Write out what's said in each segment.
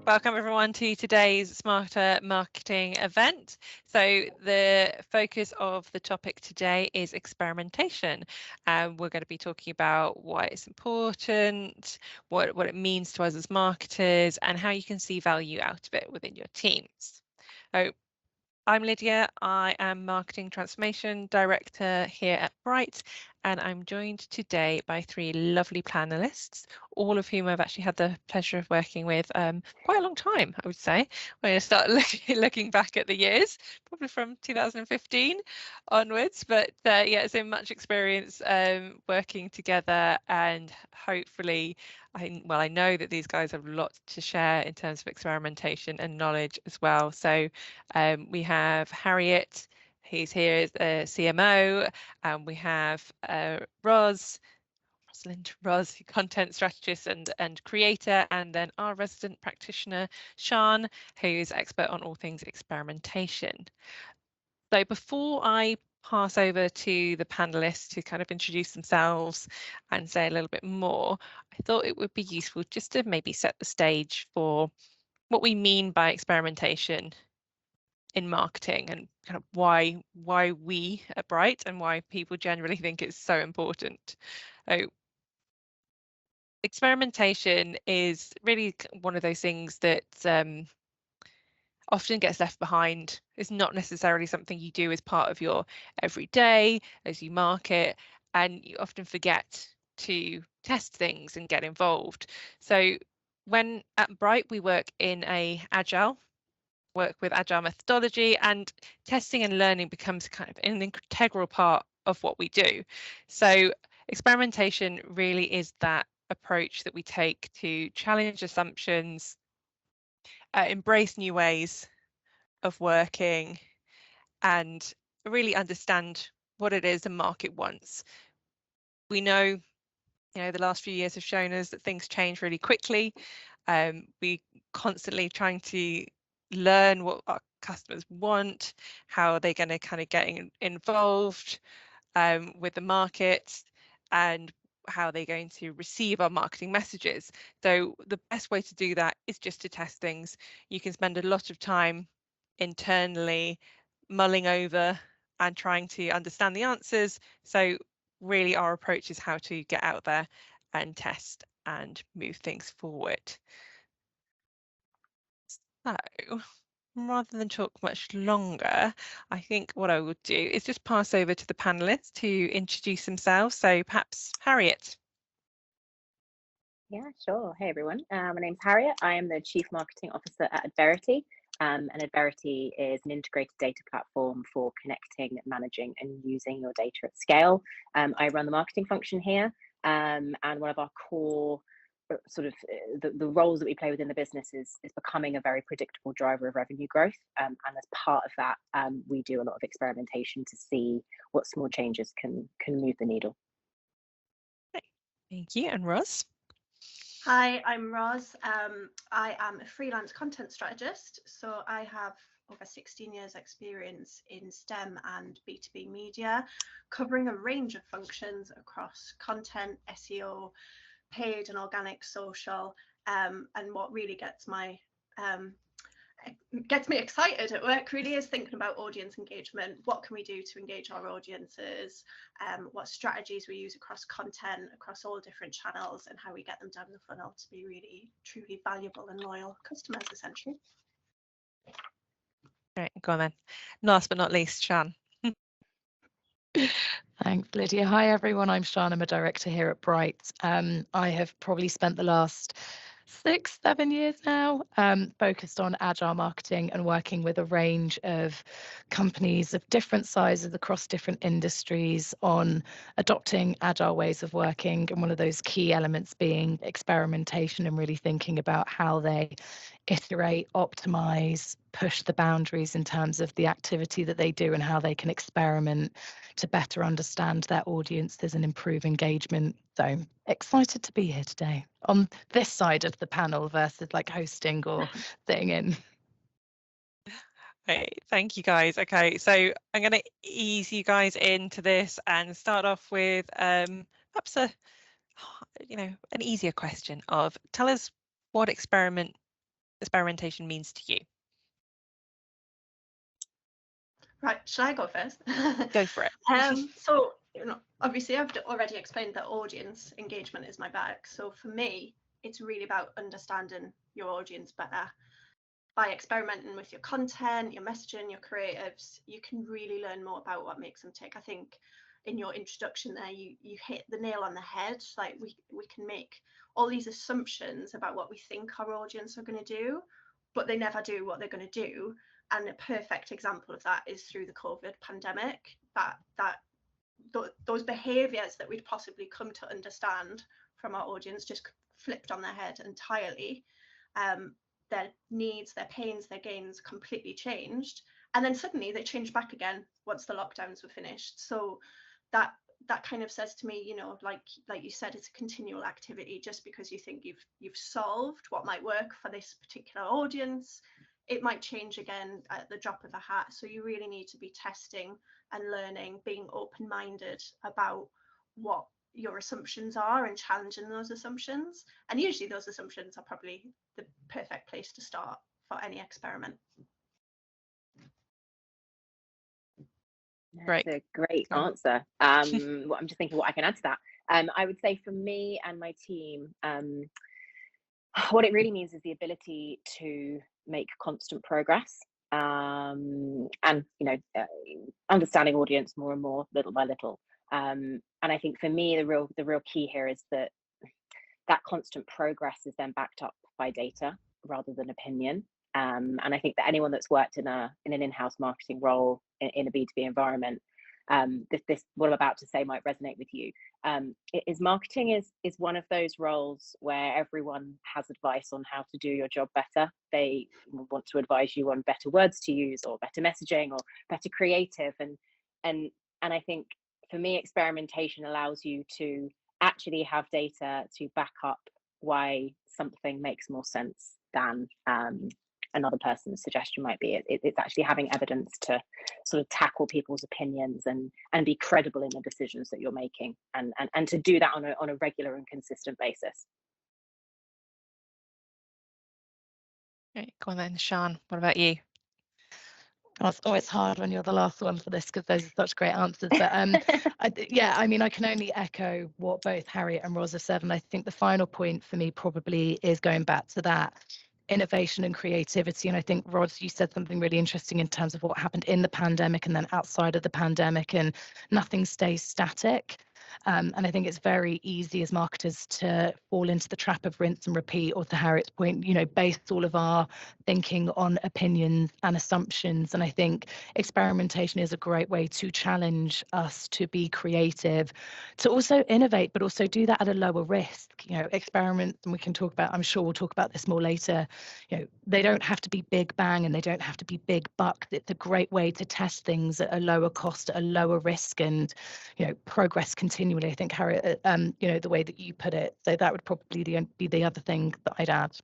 Welcome everyone to today's Smarter Marketing event. So the focus of the topic today is experimentation. We're going to be talking about why it's important, what it means to us as marketers, and how you can see value out of it within your teams. So I'm Lydia. I am Marketing Transformation Director here at Bright, and I'm joined today by three lovely panelists, all of whom I've actually had the pleasure of working with quite a long time, I would say. When I start looking back at the years, probably from 2015 onwards, but yeah, so much experience working together, and hopefully I know that these guys have lots to share in terms of experimentation and knowledge as well. So we have Harriet, who's here as a CMO, and we have Rosalind, content strategist and creator, and then our resident practitioner, Sean, who's expert on all things experimentation. So before I pass over to the panelists to kind of introduce themselves and say a little bit more, I thought it would be useful just to maybe set the stage for what we mean by experimentation in marketing and kind of why we at Bright and why people generally think it's so important. So experimentation is really one of those things that often gets left behind. It's not necessarily something you do as part of your everyday as you market, and you often forget to test things and get involved. So when at Bright we work with agile methodology, and testing and learning becomes kind of an integral part of what we do. So experimentation really is that approach that we take to challenge assumptions, embrace new ways of working, and really understand what it is the market wants. We know, the last few years have shown us that things change really quickly. We constantly trying to learn what our customers want, how they're going to kind of get involved with the market, and how they're going to receive our marketing messages. So the best way to do that is just to test things. You can spend a lot of time internally mulling over and trying to understand the answers. So really our approach is how to get out there and test and move things forward. So rather than talk much longer, I think what I will do is just pass over to the panelists to introduce themselves. So perhaps Harriet. Yeah, sure. Hey, everyone. My name's Harriet. I am the Chief Marketing Officer at Adverity. And Adverity is an integrated data platform for connecting, managing, and using your data at scale. I run the marketing function here, and one of our core sort of the roles that we play within the business is becoming a very predictable driver of revenue growth. And as part of that, we do a lot of experimentation to see what small changes can move the needle. Thank you. And Ros? Hi, I'm Ros. I am a freelance content strategist, so I have over 16 years experience in STEM and B2B media, covering a range of functions across content, SEO, paid and organic social, and what really gets me excited at work really is thinking about audience engagement. What can we do to engage our audiences? What strategies we use across content, across all different channels, and how we get them down the funnel to be really truly valuable and loyal customers, essentially. Right, go on then. Last but not least, Shan. Thanks, Lydia. Hi, everyone. I'm Sean. I'm a director here at Bright. I have probably spent the last 6-7 years now focused on agile marketing and working with a range of companies of different sizes across different industries on adopting agile ways of working, and one of those key elements being experimentation and really thinking about how they iterate, optimize, push the boundaries in terms of the activity that they do and how they can experiment to better understand their audiences and improve engagement. So excited to be here today on this side of the panel versus like hosting or sitting in. Right, thank you guys. Okay, so I'm going to ease you guys into this and start off with perhaps an easier question of tell us what experimentation means to you. Right, shall I go first? Go for it. So, obviously I've already explained that audience engagement is my bag. So for me, it's really about understanding your audience better. By experimenting with your content, your messaging, your creatives, you can really learn more about what makes them tick. I think in your introduction there, you hit the nail on the head. Like we can make all these assumptions about what we think our audience are going to do, but they never do what they're going to do. And a perfect example of that is through the COVID pandemic, those behaviors that we'd possibly come to understand from our audience just flipped on their head entirely. Their needs, their pains, their gains completely changed, and then suddenly they changed back again once the lockdowns were finished. So that kind of says to me, you know, like you said, it's a continual activity. Just because you think you've solved what might work for this particular audience, it might change again at the drop of a hat. So you really need to be testing and learning, being open-minded about what your assumptions are and challenging those assumptions. And usually those assumptions are probably the perfect place to start for any experiment. Right. That's a great answer. I'm just thinking what I can add to that. I would say for me and my team, what it really means is the ability to make constant progress, and understanding audience more and more, little by little. And I think for me, the real key here is that constant progress is then backed up by data rather than opinion. And I think that anyone that's worked in an in-house marketing role in a B2B environment, this what I'm about to say might resonate with you. Marketing is one of those roles where everyone has advice on how to do your job better. They want to advise you on better words to use, or better messaging, or better creative. And I think for me, experimentation allows you to actually have data to back up why something makes more sense than another person's suggestion might be. It's actually having evidence to sort of tackle people's opinions and be credible in the decisions that you're making, and to do that on a regular and consistent basis. Right, go on then, Sian. What about you? Oh, it's always hard when you're the last one for this, because those are such great answers. But I can only echo what both Harriet and Roz have said. And I think the final point for me probably is going back to that innovation and creativity. And I think, Roz, you said something really interesting in terms of what happened in the pandemic and then outside of the pandemic, and nothing stays static. And I think it's very easy as marketers to fall into the trap of rinse and repeat, or to Harriet's point, base all of our thinking on opinions and assumptions. And I think experimentation is a great way to challenge us to be creative, to also innovate, but also do that at a lower risk. Experiments, and I'm sure we'll talk about this more later, they don't have to be big bang and they don't have to be big bucks. It's a great way to test things at a lower cost, at a lower risk, and progress continually. I think, Harriet, the way that you put it, so that would probably be the other thing that I'd add.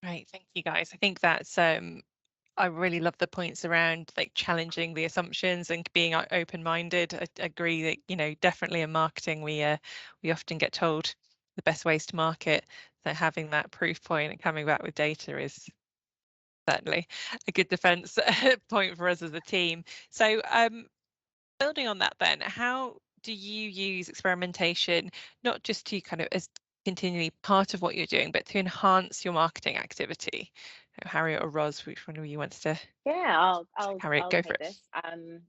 Right, thank you guys. I think that's I really love the points around like challenging the assumptions and being open-minded. I agree that definitely in marketing we often get told the best ways to market, so having that proof point and coming back with data is certainly a good defense point for us as a team. So building on that then, how do you use experimentation not just to kind of as continually part of what you're doing, but to enhance your marketing activity? Harriet or Roz, which one of you wants to? Yeah, Harriet, I'll go take for it. this. And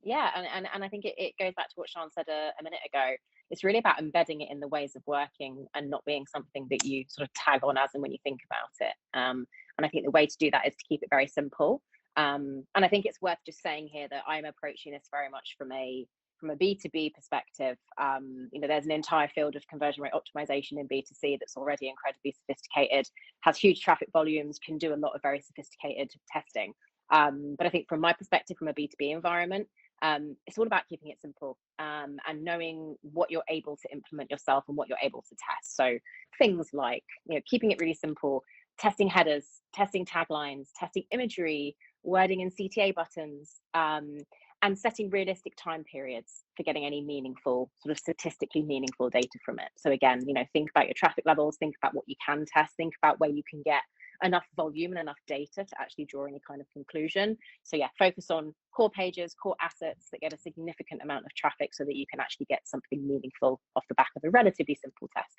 I think it goes back to what Sian said a minute ago. It's really about embedding it in the ways of working and not being something that you sort of tag on as and when you think about it. And I think the way to do that is to keep it very simple. And I think it's worth just saying here that I'm approaching this very much from a B2B perspective. There's an entire field of conversion rate optimization in B2C that's already incredibly sophisticated, has huge traffic volumes, can do a lot of very sophisticated testing. But I think from my perspective, from a B2B environment, it's all about keeping it simple, and knowing what you're able to implement yourself and what you're able to test. So things like keeping it really simple, testing headers, testing taglines, testing imagery, wording and CTA buttons, and setting realistic time periods for getting any meaningful, sort of statistically meaningful data from it. So again, think about your traffic levels, think about what you can test, think about where you can get enough volume and enough data to actually draw any kind of conclusion. So yeah, focus on core pages, core assets that get a significant amount of traffic so that you can actually get something meaningful off the back of a relatively simple test.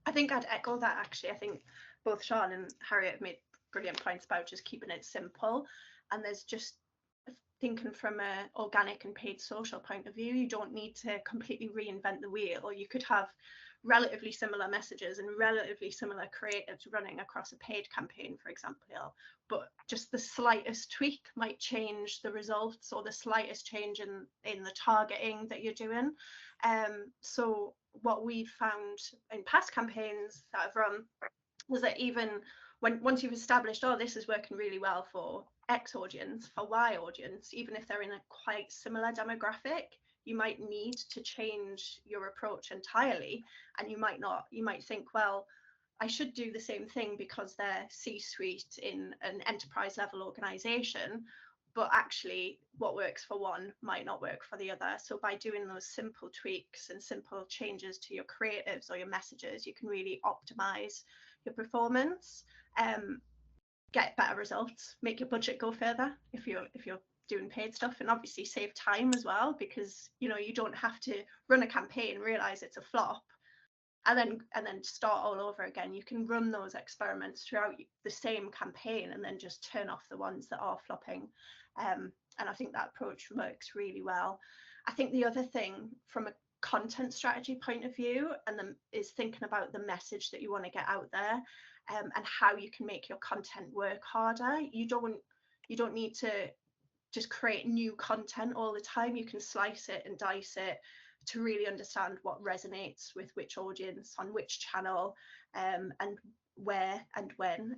I think I'd echo that, actually. I think both Sean and Harriet have made brilliant points about just keeping it simple. And there's just, thinking from an organic and paid social point of view, you don't need to completely reinvent the wheel. You could have relatively similar messages and relatively similar creatives running across a paid campaign, for example, but just the slightest tweak might change the results, or the slightest change in the targeting that you're doing. So what we've found in past campaigns that I've run was that even once you've established, oh, this is working really well for X audience, for Y audience, even if they're in a quite similar demographic, you might need to change your approach entirely. And you might think, well, I should do the same thing because they're C-suite in an enterprise level organization, but actually what works for one might not work for the other. So by doing those simple tweaks and simple changes to your creatives or your messages, you can really optimize your performance, get better results, make your budget go further if you're doing paid stuff, and obviously save time as well, because you don't have to run a campaign, realize it's a flop, and then start all over again. You can run those experiments throughout the same campaign and then just turn off the ones that are flopping. And I think that approach works really well. I think the other thing from a content strategy point of view is thinking about the message that you want to get out there, and how you can make your content work harder. You don't need to just create new content all the time. You can slice it and dice it to really understand what resonates with which audience on which channel, and where and when.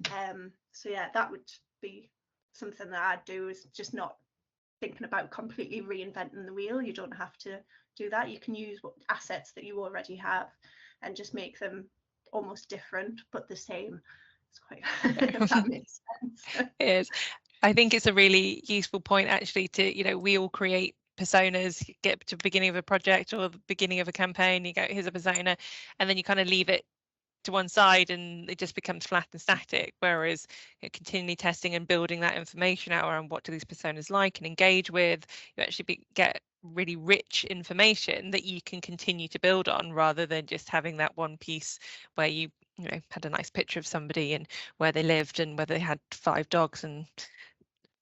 So yeah, that would be something that I'd do, is just not thinking about completely reinventing the wheel. You don't have to do that. You can use what assets that you already have and just make them almost different but the same. It's quite if that makes sense. It is. I think it's a really useful point, actually, to we all create personas, get to the beginning of a project or the beginning of a campaign, you go, here's a persona, and then you kind of leave it to one side and it just becomes flat and static. Whereas continually testing and building that information out around what do these personas like and engage with, you actually get really rich information that you can continue to build on, rather than just having that one piece where you had a nice picture of somebody and where they lived and whether they had 5 dogs and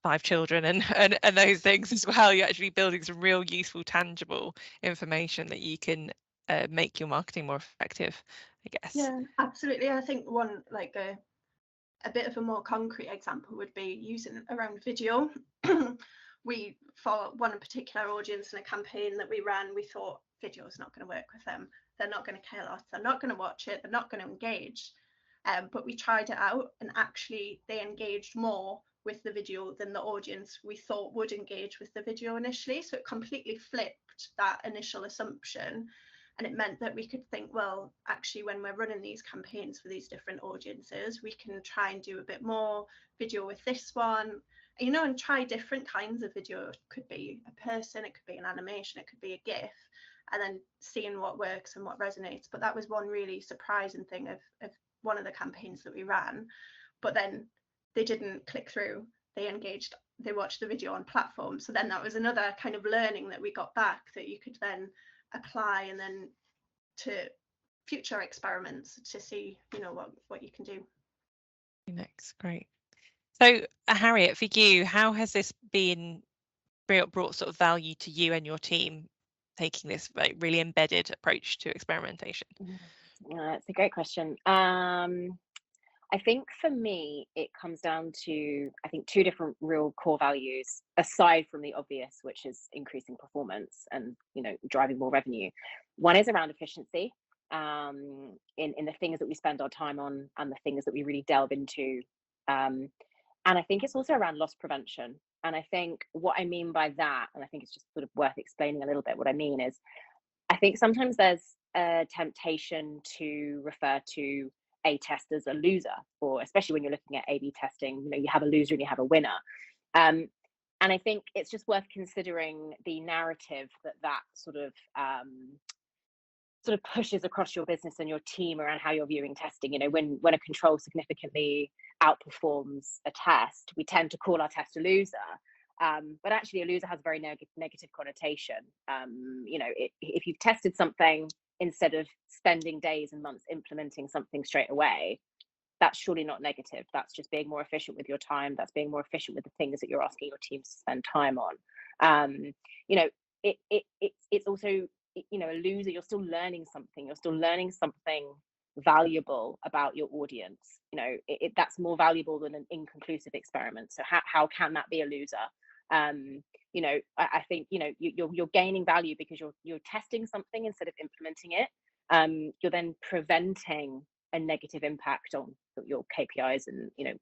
5 children and those things as well. You're actually building some real useful, tangible information that you can make your marketing more effective, I guess. Yeah, absolutely. I think one, like a bit of a more concrete example would be using around video. We, for one particular audience in a campaign that we ran, we thought video is not going to work with them. They're not going to care a lot. They're not going to watch it. They're not going to engage. But we tried it out, and actually they engaged more with the video than the audience we thought would engage with the video initially. So it completely flipped that initial assumption. And it meant that we could think, well, actually, when we're running these campaigns for these different audiences, we can try and do a bit more video with this one, and try different kinds of video. It could be a person, it could be an animation, it could be a GIF, and then seeing what works and what resonates. But that was one really surprising thing of one of the campaigns that we ran. But then they didn't click through, they engaged, they watched the video on platform. So then that was another kind of learning that we got back, that you could then apply and then to future experiments to see what you can do next. Great. So Harriet, for you, how has this brought sort of value to you and your team, taking this really embedded approach to experimentation? It's a great question. I think for me, it comes down to, I think, 2 different real core values, aside from the obvious, which is increasing performance and, driving more revenue. One is around efficiency, in the things that we spend our time on and the things that we really delve into. And I think it's also around loss prevention. And I think what I mean by that, and I think it's just sort of worth explaining a little bit what I mean, is I think sometimes there's a temptation to refer to a test as a loser, or especially when you're looking at A/B testing, you have a loser and you have a winner. And I think it's just worth considering the narrative that sort of pushes across your business and your team around how you're viewing testing. You know, when a control significantly outperforms a test, we tend to call our test a loser. But actually, a loser has a very negative connotation. You know, if you've tested something instead of spending days and months implementing something straight away, that's surely not negative. That's just being more efficient with your time. That's being more efficient with the things that you're asking your teams to spend time on. You know, it's also, you know, a loser, you're still learning something. You're still learning something valuable about your audience. You know, that's more valuable than an inconclusive experiment. So how can that be a loser? You know, I think, you know, you're gaining value because you're testing something instead of implementing it. You're then preventing a negative impact on your KPIs and, you know,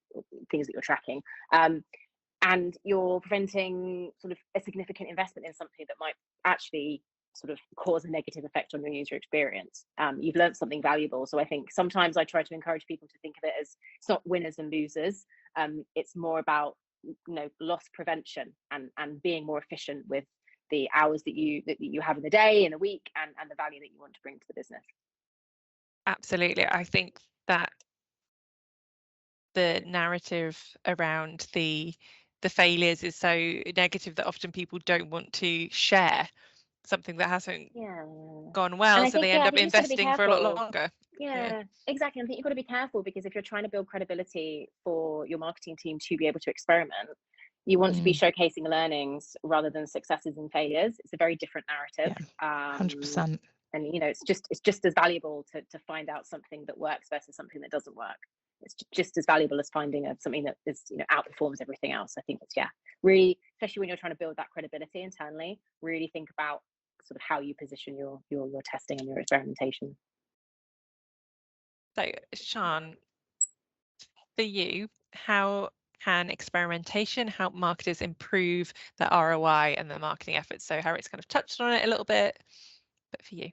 things that you're tracking. And you're preventing sort of a significant investment in something that might actually sort of cause a negative effect on your user experience. You've learned something valuable. So I think sometimes I try to encourage people to think of it as it's not winners and losers. It's more about, you know, loss prevention and being more efficient with the hours that you have in the day, in a week, and the value that you want to bring to the business. Absolutely. I think that the narrative around the failures is so negative that often people don't want to share something that hasn't gone well, so they end up investing for a lot longer. Yeah, exactly. I think you've got to be careful, because if you're trying to build credibility for your marketing team to be able to experiment, you want to be showcasing learnings rather than successes and failures. It's a very different narrative. 100%. And, you know, it's just as valuable to find out something that works versus something that doesn't work. It's just as valuable as finding something that is, you know, outperforms everything else. I think it's, really, especially when you're trying to build that credibility internally, really think about sort of how you position your testing and your experimentation. So, Sian, for you, how can experimentation help marketers improve the ROI and the marketing efforts? So Harriet's kind of touched on it a little bit, but for you.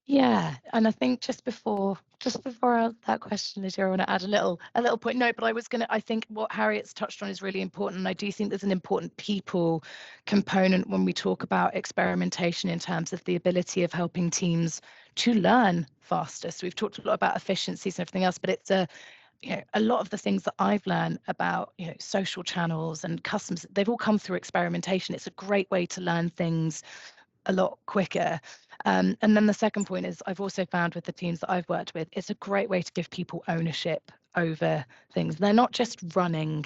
Yeah, and I think just before that question, Lydia, I want to add a little point. No, but I think what Harriet's touched on is really important. And I do think there's an important people component when we talk about experimentation in terms of the ability of helping teams to learn faster. So we've talked a lot about efficiencies and everything else, but it's a lot of the things that I've learned about, social channels and customers, they've all come through experimentation. It's a great way to learn things a lot quicker. And then the second point is, I've also found with the teams that I've worked with, it's a great way to give people ownership over things. They're not just running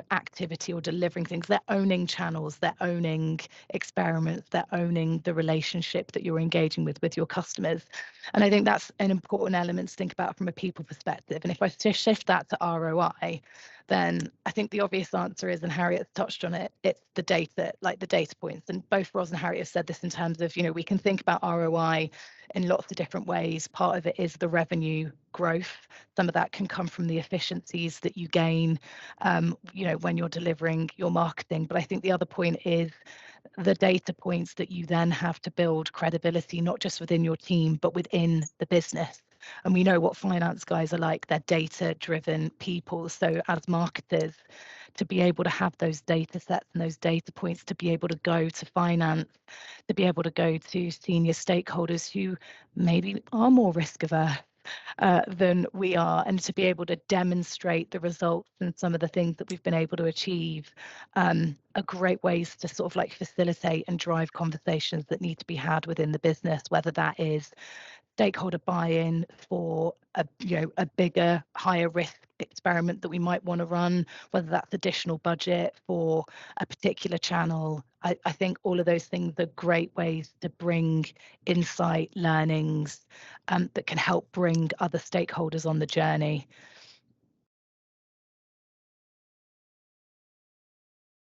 activity or delivering things. They're owning channels, they're owning experiments, they're owning the relationship that you're engaging with your customers. And I think that's an important element to think about from a people perspective. And if I shift that to ROI, then I think the obvious answer is, and Harriet's touched on it, it's the data, like the data points. And both Roz and Harriet have said this in terms of, we can think about ROI in lots of different ways. Part of it is the revenue growth. Some of that can come from the efficiencies that you gain, when you're delivering your marketing. But I think the other point is the data points that you then have to build credibility, not just within your team, but within the business. And we know what finance guys are like. They're data-driven people. So as marketers, to be able to have those data sets and those data points, to be able to go to finance, to be able to go to senior stakeholders who maybe are more risk averse than we are, and to be able to demonstrate the results and some of the things that we've been able to achieve are great ways to sort of like facilitate and drive conversations that need to be had within the business, whether that is stakeholder buy-in for a bigger, higher risk experiment that we might want to run, whether that's additional budget for a particular channel. I think all of those things are great ways to bring insight, learnings that can help bring other stakeholders on the journey.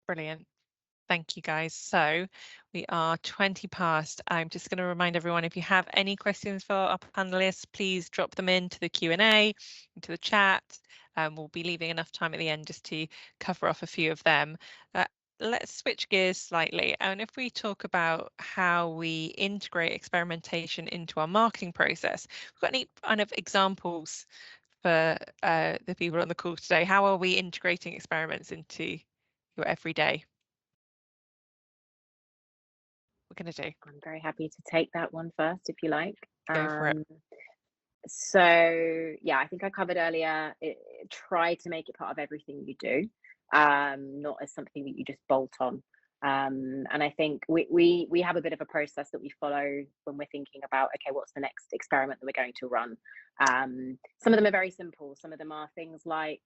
Brilliant. Thank you, guys. So we are 20 past. I'm just going to remind everyone, if you have any questions for our panelists, please drop them into the Q&A, into the chat. We'll be leaving enough time at the end just to cover off a few of them. Let's switch gears slightly. And if we talk about how we integrate experimentation into our marketing process, we've got any kind of examples for the people on the call today? How are we integrating experiments into your everyday? We're going to do. I'm very happy to take that one first, if you like. Go for it. So yeah, I think I covered earlier, try to make it part of everything you do, not as something that you just bolt on. And I think we have a bit of a process that we follow when we're thinking about, okay, what's the next experiment that we're going to run? Some of them are very simple. Some of them are things like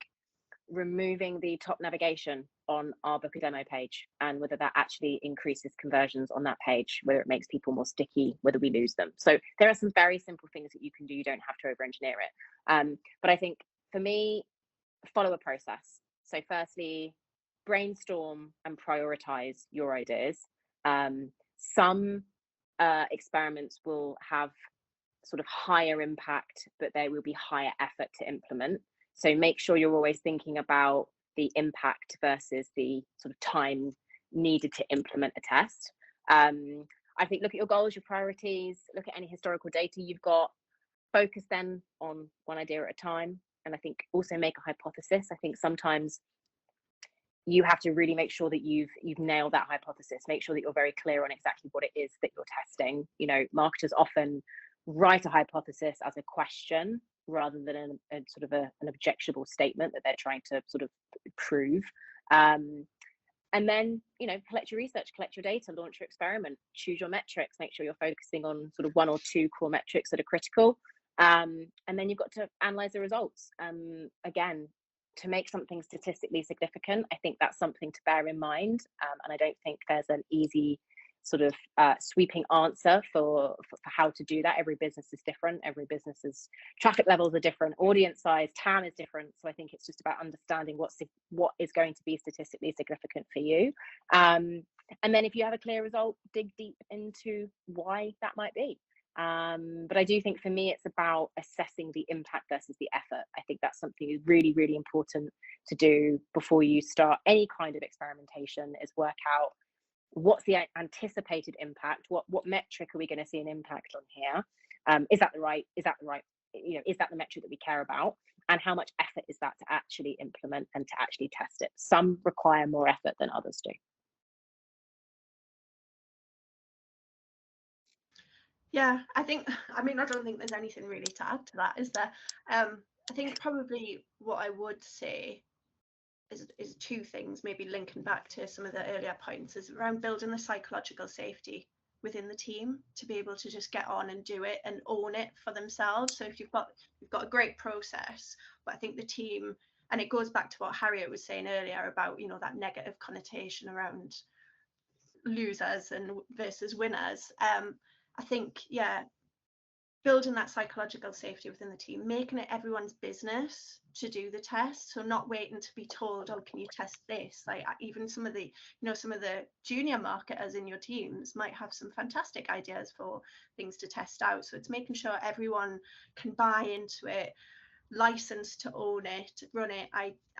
removing the top navigation on our book a demo page, and whether that actually increases conversions on that page, whether it makes people more sticky, whether we lose them. So there are some very simple things that you can do. You don't have to over engineer it. But I think for me, follow a process. So firstly, brainstorm and prioritize your ideas. Some experiments will have sort of higher impact, but they will be higher effort to implement. So make sure you're always thinking about the impact versus the sort of time needed to implement a test. I think look at your goals, your priorities, look at any historical data you've got, focus then on one idea at a time. And I think also make a hypothesis. I think sometimes you have to really make sure that you've nailed that hypothesis. Make sure that you're very clear on exactly what it is that you're testing. You know, marketers often write a hypothesis as a question rather than a sort of an objectionable statement that they're trying to sort of prove. And then, you know, collect your research, collect your data, launch your experiment, choose your metrics, make sure you're focusing on sort of one or two core metrics that are critical. And then you've got to analyze the results. Again, to make something statistically significant, I think that's something to bear in mind. And I don't think there's an easy sort of sweeping answer for how to do that. Every business is different. Every business's traffic levels are different. Audience size, TAM is different. So I think it's just about understanding what is going to be statistically significant for you. And then if you have a clear result, dig deep into why that might be. But I do think for me, it's about assessing the impact versus the effort. I think that's something really, really important to do before you start any kind of experimentation, is work out what's the anticipated impact, what metric are we going to see an impact on here? Is that the right, is that the metric that we care about? And how much effort is that to actually implement and to actually test it? Some require more effort than others do. Yeah, I don't think there's anything really to add to that, is there? I think probably what I would say is two things, maybe linking back to some of the earlier points, is around building the psychological safety within the team to be able to just get on and do it and own it for themselves. So if you've got a great process, but I think the team, and it goes back to what Harriet was saying earlier about, you know, that negative connotation around losers and versus winners. I think, yeah, building that psychological safety within the team, making it everyone's business to do the test. So not waiting to be told, oh, can you test this? Like even some of the junior marketers in your teams might have some fantastic ideas for things to test out. So it's making sure everyone can buy into it, licensed to own it, run it,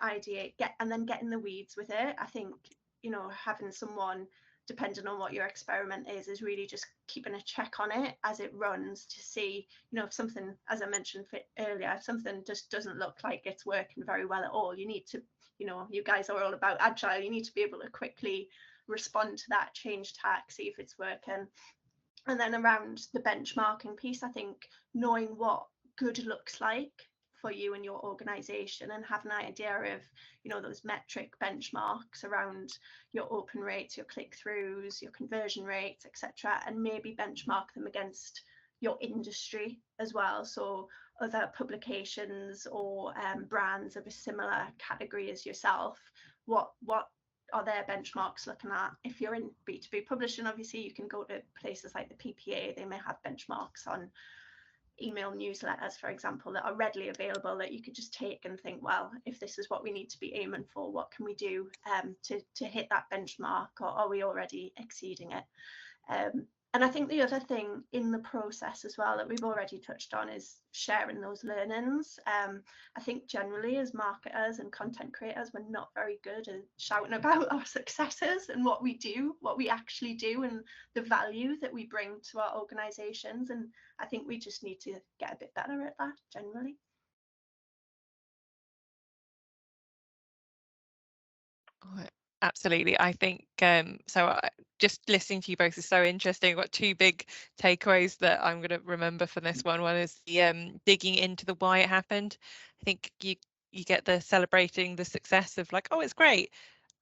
ideate, and then get in the weeds with it. I think, you know, having someone, depending on what your experiment is really just keeping a check on it as it runs to see, you know, if something, as I mentioned earlier, if something just doesn't look like it's working very well at all, you need to, you know, you guys are all about agile, you need to be able to quickly respond to that, change tack, see if it's working. And then around the benchmarking piece, I think knowing what good looks like for you and your organization, and have an idea of, you know, those metric benchmarks around your open rates, your click-throughs, your conversion rates, etc., and maybe benchmark them against your industry as well. So other publications or brands of a similar category as yourself, what are their benchmarks looking at? If you're in B2B publishing, obviously you can go to places like the PPA. They may have benchmarks on email newsletters, for example, that are readily available that you could just take and think, well, if this is what we need to be aiming for, what can we do to hit that benchmark, or are we already exceeding it? And I think the other thing in the process as well that we've already touched on is sharing those learnings. I think generally as marketers and content creators, we're not very good at shouting about our successes and what we do, what we actually do, and the value that we bring to our organizations. And I think we just need to get a bit better at that generally. Absolutely. I think just listening to you both is so interesting. I've got two big takeaways that I'm going to remember from this one. One is the digging into the why it happened. I think you get the celebrating the success of like, oh, it's great.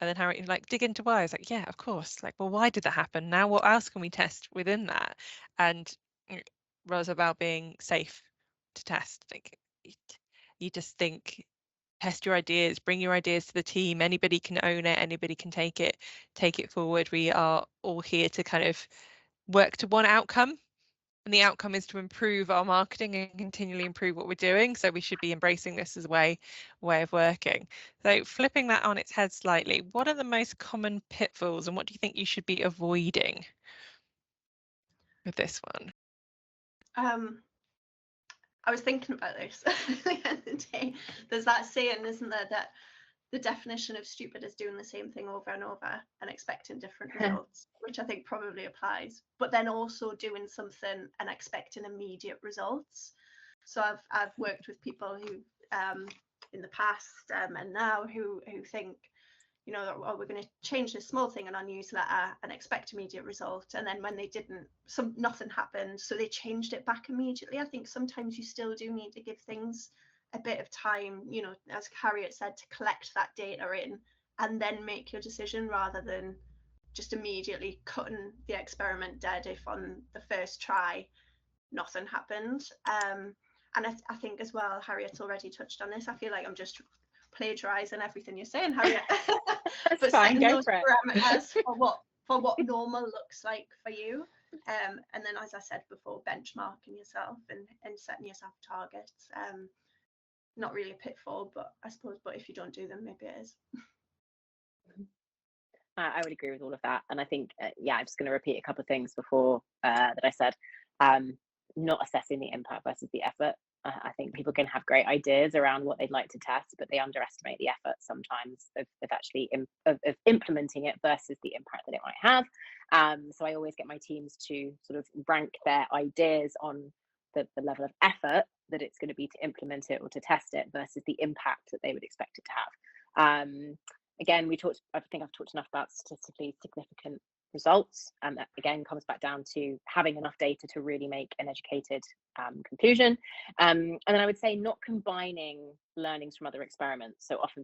And then Harry, like, dig into why. It's like, yeah, of course. Like, well, why did that happen? Now, what else can we test within that? And Ros, about being safe to test. Like, you just think, test your ideas, bring your ideas to the team. Anybody can own it. Anybody can take it forward. We are all here to kind of work to one outcome. And the outcome is to improve our marketing and continually improve what we're doing. So we should be embracing this as a way of working. So flipping that on its head slightly, what are the most common pitfalls and what do you think you should be avoiding with this one? I was thinking about this the other day. There's that saying, isn't there, that the definition of stupid is doing the same thing over and over and expecting different results, which I think probably applies, but then also doing something and expecting immediate results. So I've worked with people who in the past and now who think, you know, oh, we're going to change this small thing in our newsletter and expect immediate result. And then when they didn't, nothing happened. So they changed it back immediately. I think sometimes you still do need to give things a bit of time, you know, as Harriet said, to collect that data in and then make your decision rather than just immediately cutting the experiment dead if on the first try nothing happened. And I think as well, Harriet's already touched on this. I feel like I'm just plagiarizing everything you're saying, Harriet. But fine, setting go those for it. parameters for what normal looks like for you. And then, as I said before, benchmarking yourself and setting yourself targets. Not really a pitfall, but I suppose, but if you don't do them, maybe it is. I would agree with all of that. And I think, I'm just going to repeat a couple of things before that I said. Not assessing the impact versus the effort. I think people can have great ideas around what they'd like to test, but they underestimate the effort sometimes of actually of implementing it versus the impact that it might have. So I always get my teams to sort of rank their ideas on the level of effort that it's going to be to implement it or to test it versus the impact that they would expect it to have. Again, I think I've talked enough about statistically significant results, and that again comes back down to having enough data to really make an educated conclusion. And then I would say not combining learnings from other experiments. So often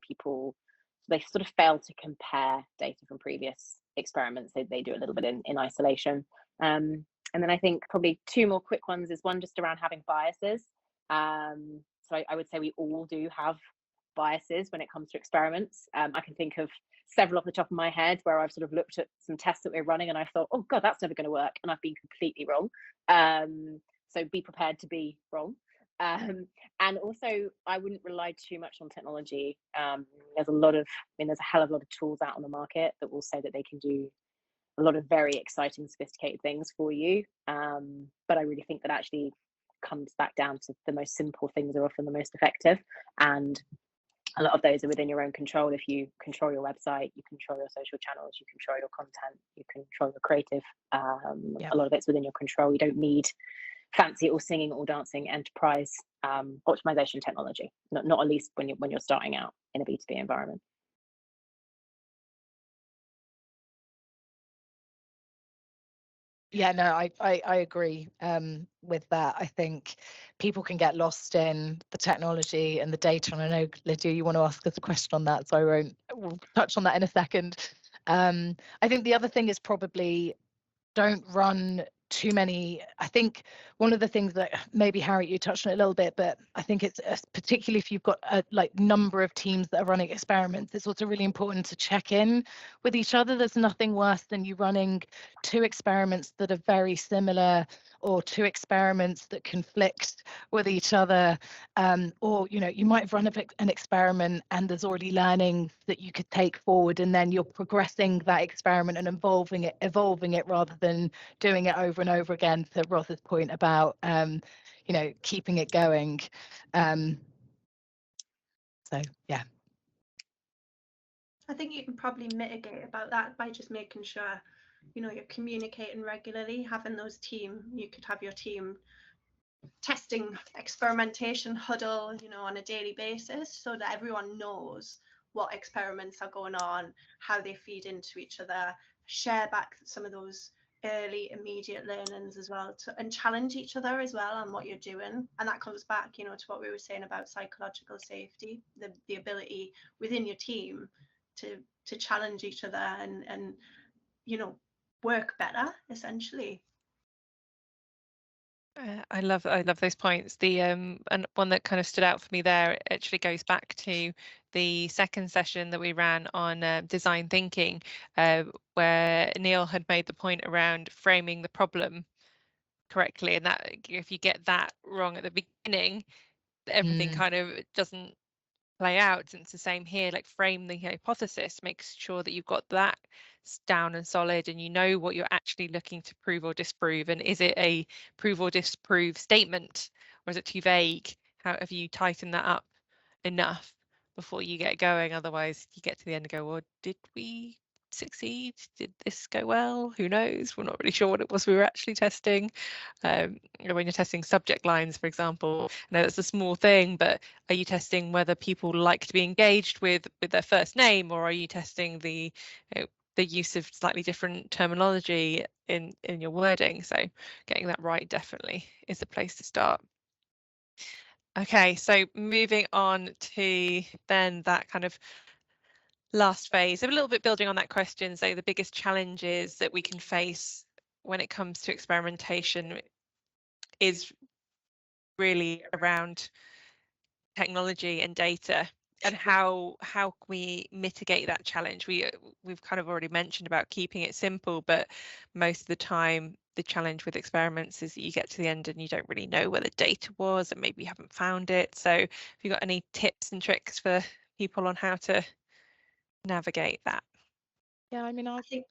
they sort of fail to compare data from previous experiments. They do a little bit in isolation. And then I think probably two more quick ones is one just around having biases. So I would say we all do have biases when it comes to experiments. I can think of several off the top of my head where I've sort of looked at some tests that we're running and I thought, oh God, that's never going to work. And I've been completely wrong. So be prepared to be wrong. And also I wouldn't rely too much on technology. There's a hell of a lot of tools out on the market that will say that they can do a lot of very exciting, sophisticated things for you. But I really think that actually comes back down to the most simple things are often the most effective. And a lot of those are within your own control. If you control your website, you control your social channels, you control your content, you control your creative. A lot of it's within your control. You don't need fancy or singing or dancing enterprise optimization technology, not at least when you're starting out in a B2B environment. Yeah, no, I agree with that. I think people can get lost in the technology and the data. And I know, Lydia, you want to ask us a question on that, so we'll touch on that in a second. I think the other thing is probably don't run too many. I think one of the things that maybe Harry, you touched on it a little bit, but I think it's particularly if you've got a number of teams that are running experiments, it's also really important to check in with each other. There's nothing worse than you running two experiments that are very similar or two experiments that conflict with each other, or you might have run an experiment and there's already learning that you could take forward, and then you're progressing that experiment and evolving it rather than doing it over and over again, to Ros's point about keeping it going. So yeah, I think you can probably mitigate about that by just making sure you're communicating regularly, having those you could have your team testing experimentation huddle on a daily basis so that everyone knows what experiments are going on, how they feed into each other, share back some of those early immediate learnings as well, and challenge each other as well on what you're doing. And that comes back, you know, to what we were saying about psychological safety, the ability within your team to challenge each other and you know, work better essentially. I love those points. The and one that kind of stood out for me there actually goes back to the second session that we ran on design thinking, where Neil had made the point around framing the problem correctly, and that if you get that wrong at the beginning, everything kind of doesn't play out. And it's the same here, like frame the hypothesis, make sure that you've got that down and solid and you know what you're actually looking to prove or disprove, and is it a prove or disprove statement or is it too vague? How have you tightened that up enough before you get going? Otherwise you get to the end and go, well, did we succeed? Did this go well? Who knows? We're not really sure what it was we were actually testing. When you're testing subject lines, for example, I know that's a small thing, but are you testing whether people like to be engaged with their first name, or are you testing the use of slightly different terminology in your wording? So getting that right definitely is a place to start. Okay, so moving on to then that kind of last phase, a little bit building on that question. So the biggest challenges that we can face when it comes to experimentation is really around technology and data, and how can we mitigate that challenge. We've kind of already mentioned about keeping it simple, but most of the time the challenge with experiments is that you get to the end and you don't really know where the data was, and maybe you haven't found it. So have you got any tips and tricks for people on how to navigate that? Yeah, I mean, I think,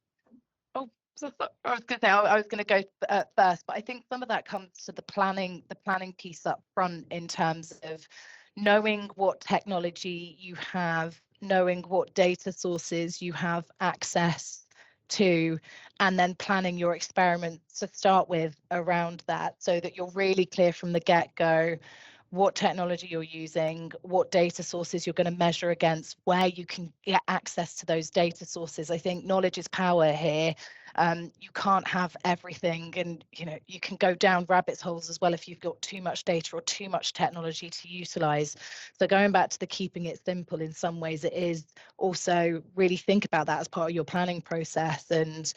so I was going to say I was going to go first, but I think some of that comes to the planning piece up front, in terms of knowing what technology you have, knowing what data sources you have access to, and then planning your experiments to start with around that, so that you're really clear from the get-go what technology you're using, what data sources you're going to measure against, where you can get access to those data sources. I think knowledge is power here. You can't have everything, and you can go down rabbit holes as well if you've got too much data or too much technology to utilize. So going back to the keeping it simple, in some ways it is also really think about that as part of your planning process, and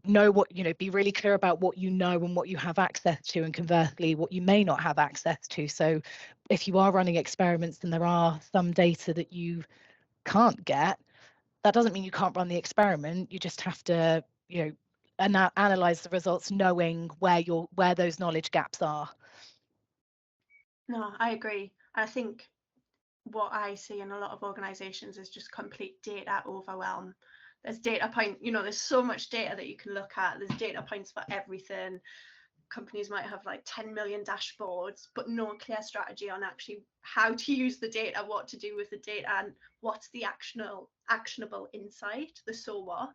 know what, be really clear about what you know and what you have access to, and conversely what you may not have access to. So if you are running experiments and there are some data that you can't get, that doesn't mean you can't run the experiment. You just have to analyze the results, knowing where those knowledge gaps are. No, I agree. I think what I see in a lot of organizations is just complete data overwhelm. There's data point, there's so much data that you can look at. There's data points for everything. Companies might have like 10 million dashboards, but no clear strategy on actually how to use the data, what to do with the data, and what's the actionable insight, the so what,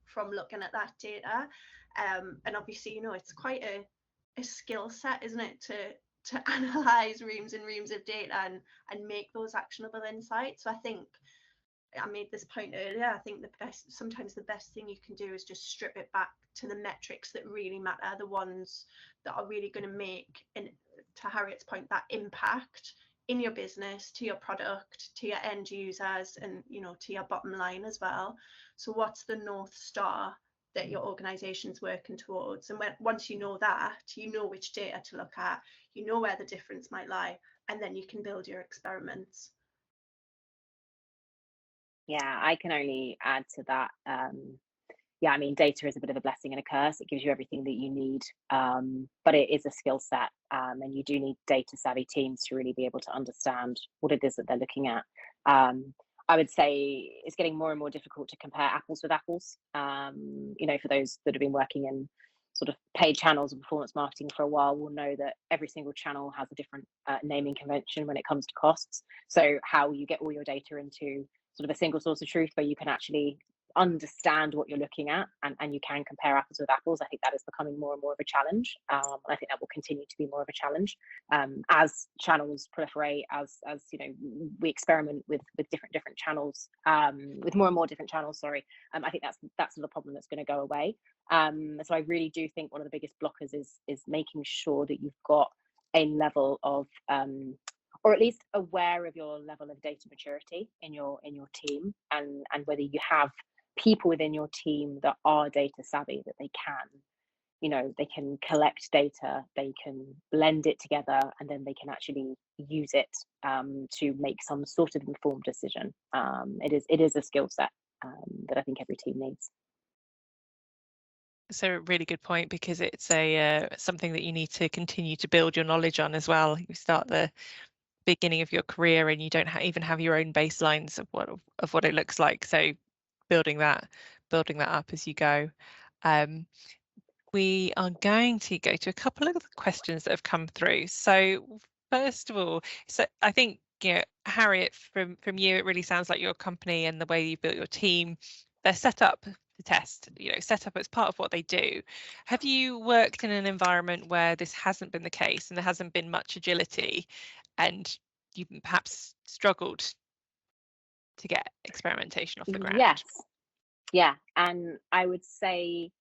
from looking at that data. And obviously, it's quite a skill set, isn't it, to analyze reams and reams of data and make those actionable insights. So I think I made this point earlier. I think sometimes the best thing you can do is just strip it back to the metrics that really matter, the ones that are really going to make, and to Harriet's point, that impact in your business, to your product, to your end users, and to your bottom line as well. So what's the North Star that your organization's working towards? And once you know that, you know which data to look at, you know where the difference might lie, and then you can build your experiments. Yeah, I can only add to that. Yeah, I mean, data is a bit of a blessing and a curse. It gives you everything that you need, but it is a skill set, and you do need data savvy teams to really be able to understand what it is that they're looking at. I would say it's getting more and more difficult to compare apples with apples. For those that have been working in sort of paid channels and performance marketing for a while, will know that every single channel has a different naming convention when it comes to costs. So how you get all your data into sort of a single source of truth where you can actually understand what you're looking at, and you can compare apples with apples. I think that is becoming more and more of a challenge. I think that will continue to be more of a challenge as channels proliferate, as we experiment with different channels, with more and more different channels. Sorry, I think that's not a problem that's going to go away. So I really do think one of the biggest blockers is making sure that you've got a level of or at least aware of your level of data maturity in your team, and whether you have people within your team that are data savvy, that they can collect data, they can blend it together, and then they can actually use it to make some sort of informed decision. It is a skill set that I think every team needs. So a really good point, because it's a something that you need to continue to build your knowledge on as well. You start the beginning of your career and you don't even have your own baselines of what it looks like. So building that up as you go. We are going to go to a couple of the questions that have come through. So first of all, so I think, Harriet, from you, it really sounds like your company and the way you built your team, they're set up to test, set up as part of what they do. Have you worked in an environment where this hasn't been the case and there hasn't been much agility, and you perhaps struggled to get experimentation off the ground? Yes. Yeah, and I would say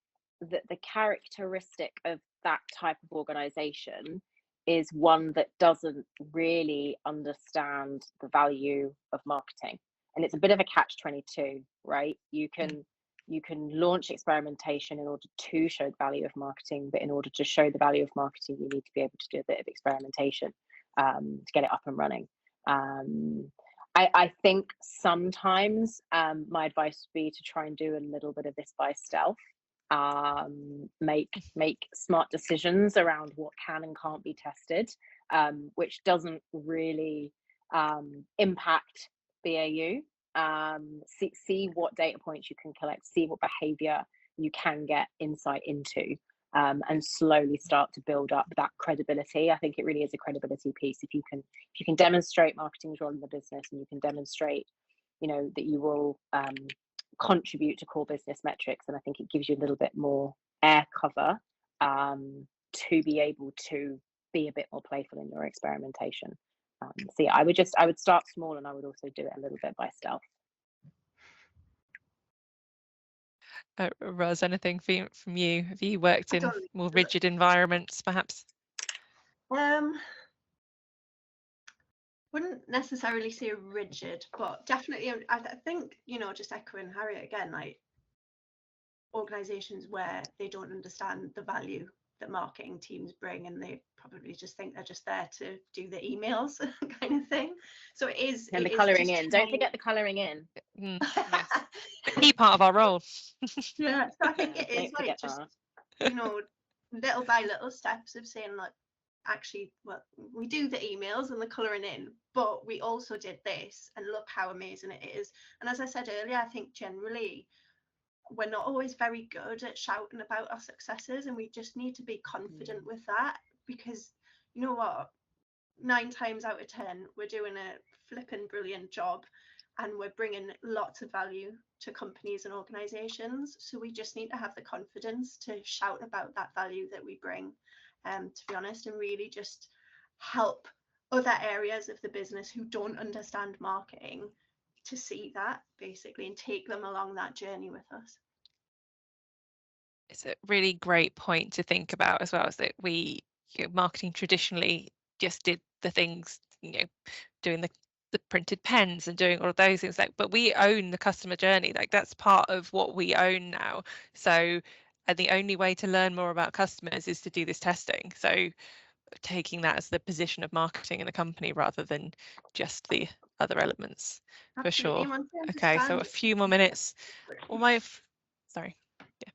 that the characteristic of that type of organization is one that doesn't really understand the value of marketing. And it's a bit of a catch-22, right? You can launch experimentation in order to show the value of marketing, but in order to show the value of marketing, you need to be able to do a bit of experimentation to get it up and running. I think sometimes my advice would be to try and do a little bit of this by stealth. Make smart decisions around what can and can't be tested, which doesn't really impact BAU. See what data points you can collect, see what behavior you can get insight into, and slowly start to build up that credibility. I think it really is a credibility piece. If you can demonstrate marketing's role in the business, and you can demonstrate, that you will contribute to core business metrics, and I think it gives you a little bit more air cover to be able to be a bit more playful in your experimentation. So yeah, I would start small, and I would also do it a little bit by stealth. Roz, anything from you? Have you worked in more rigid environments, perhaps? Wouldn't necessarily say rigid, but definitely, I think, just echoing Harriet again, like organizations where they don't understand the value that marketing teams bring, and they probably just think they're just there to do the emails kind of thing. So it is. And the colouring in. Don't forget the colouring in. Yes. The key part of our role. Yeah, so I think it is like just little by little steps of saying, like, actually, well, we do the emails and the colouring in, but we also did this, and look how amazing it is. And as I said earlier, I think generally we're not always very good at shouting about our successes, and we just need to be confident with that, because you know what, 9 times out of 10 we're doing a flipping brilliant job, and we're bringing lots of value to companies and organizations. So we just need to have the confidence to shout about that value that we bring, to be honest, and really just help other areas of the business who don't understand marketing to see that, basically, and take them along that journey with us. It's a really great point to think about as well, is that we, marketing traditionally just did the things, doing the printed pens and doing all of those things, but we own the customer journey. Like, that's part of what we own now. So, and the only way to learn more about customers is to do this testing. So taking that as the position of marketing in the company rather than just the other elements. Absolutely. For sure. Okay, so a few more minutes. Sorry. Yeah.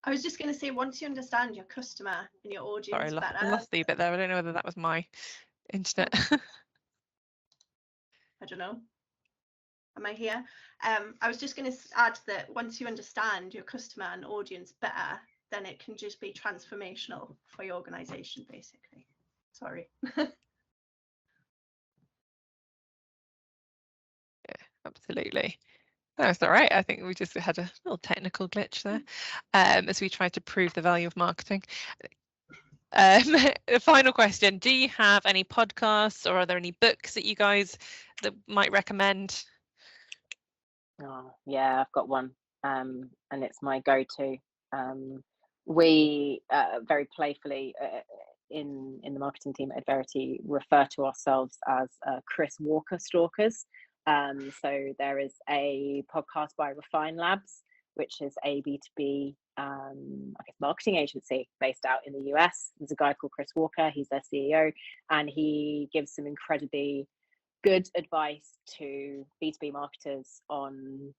I was just going to say, once you understand your customer and your audience better. I lost the bit there. I don't know whether that was my internet. I don't know. Am I here? I was just going to add that once you understand your customer and audience better, then it can just be transformational for your organization, basically. Sorry. Yeah, absolutely. That's all right. I think we just had a little technical glitch there as we tried to prove the value of marketing. Final question. Do you have any podcasts or are there any books that you guys that might recommend? Oh, yeah, I've got one, and it's my go-to. We very playfully in the marketing team at Verity refer to ourselves as Chris Walker stalkers. So there is a podcast by Refine Labs, which is a B2B I guess marketing agency based out in the US. There's a guy called Chris Walker, he's their CEO, and he gives some incredibly good advice to B2B marketers on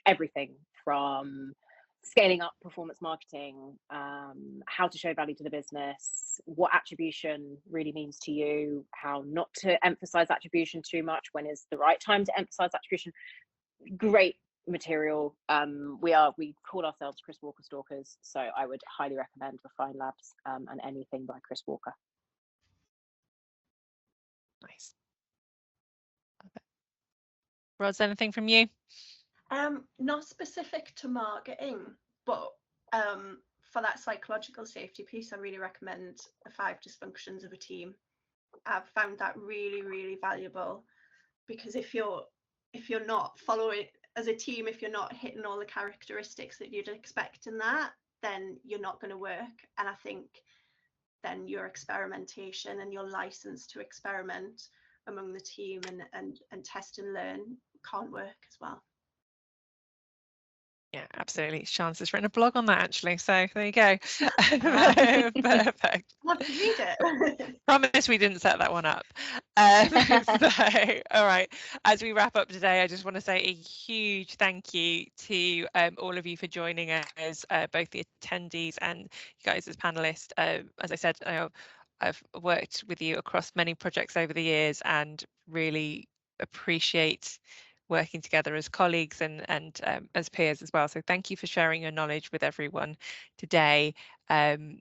everything from scaling up performance marketing, how to show value to the business, what attribution really means to you, how not to emphasize attribution too much, when is the right time to emphasize attribution. Great material. We call ourselves Chris Walker stalkers, so I would highly recommend Refine Labs and anything by Chris Walker. Nice. Roz, anything from you? Not specific to marketing, but for that psychological safety piece, I really recommend the 5 dysfunctions of a team. I've found that really, really valuable, because if you're not following as a team, if you're not hitting all the characteristics that you'd expect in that, then you're not going to work. And I think then your experimentation and your license to experiment among the team and test and learn can't work as well. Yeah, absolutely. Chance has written a blog on that actually, so there you go. Perfect. Love to read it. Promise we didn't set that one up. So, all right, as we wrap up today, I just want to say a huge thank you to all of you for joining us, both the attendees and you guys as panelists. As I said, I've worked with you across many projects over the years and really appreciate working together as colleagues and as peers as well. So thank you for sharing your knowledge with everyone today. And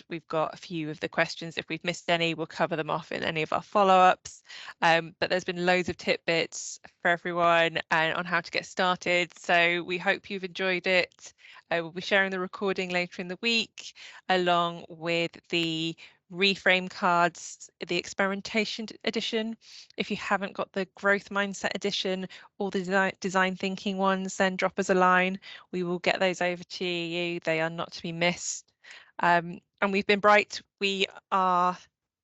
we've got a few of the questions. If we've missed any, we'll cover them off in any of our follow-ups. But there's been loads of tidbits for everyone on how to get started. So we hope you've enjoyed it. We'll be sharing the recording later in the week, along with the reframe cards, the experimentation edition. If you haven't got the growth mindset edition or the design thinking ones, then drop us a line. We will get those over to you. They are not to be missed. And we've been Bright. We are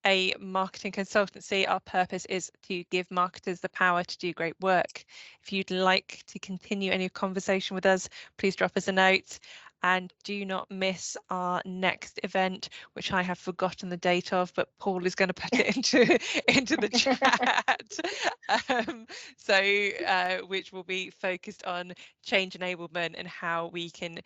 a marketing consultancy. Our purpose is to give marketers the power to do great work. If you'd like to continue any conversation with us, please drop us a note. And do not miss our next event, which I have forgotten the date of, but Paul is going to put it into the chat. Which will be focused on change enablement and how we can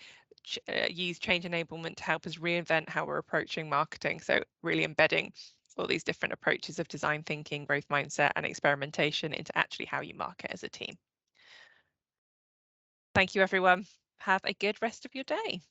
use change enablement to help us reinvent how we're approaching marketing. So really embedding all these different approaches of design thinking, growth mindset, and experimentation into actually how you market as a team. Thank you, everyone. Have a good rest of your day.